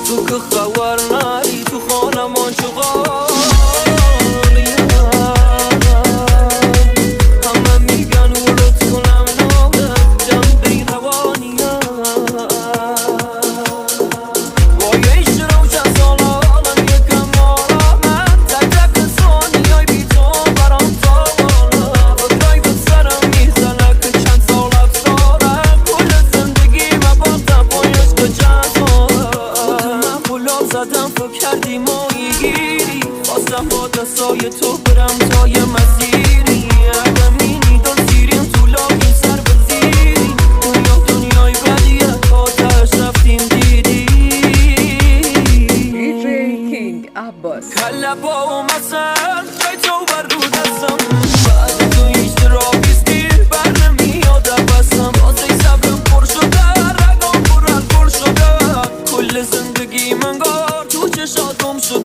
تو که خبر نری تو خانمان چقدر همه میگن ولت کنم نامه جنبه روانیم وای ایش روشن سالانم یکم آرامم تک تک ثانیای بی تو برام تاوانم فکرای به سرم میزنه که چند سال افسارم کل زندگی مباختم پایش که چند سالم من پولاب زدم فکر کردی مایی گیری خواستم با دستای تو برم تا یه مسیری اگه مینی دل سیریم تو لاغیم سر بزیریم دنیای بدیه آتش رفتیم دیدی DJ King Abbas. کله با اومدم جای تو بر رو دستم بعد تو هیچ رابیستی بر نمیاد بستم واسه صبرم پر شده رگام پر الکل شده کل زندگی منگار تو چشات گم شده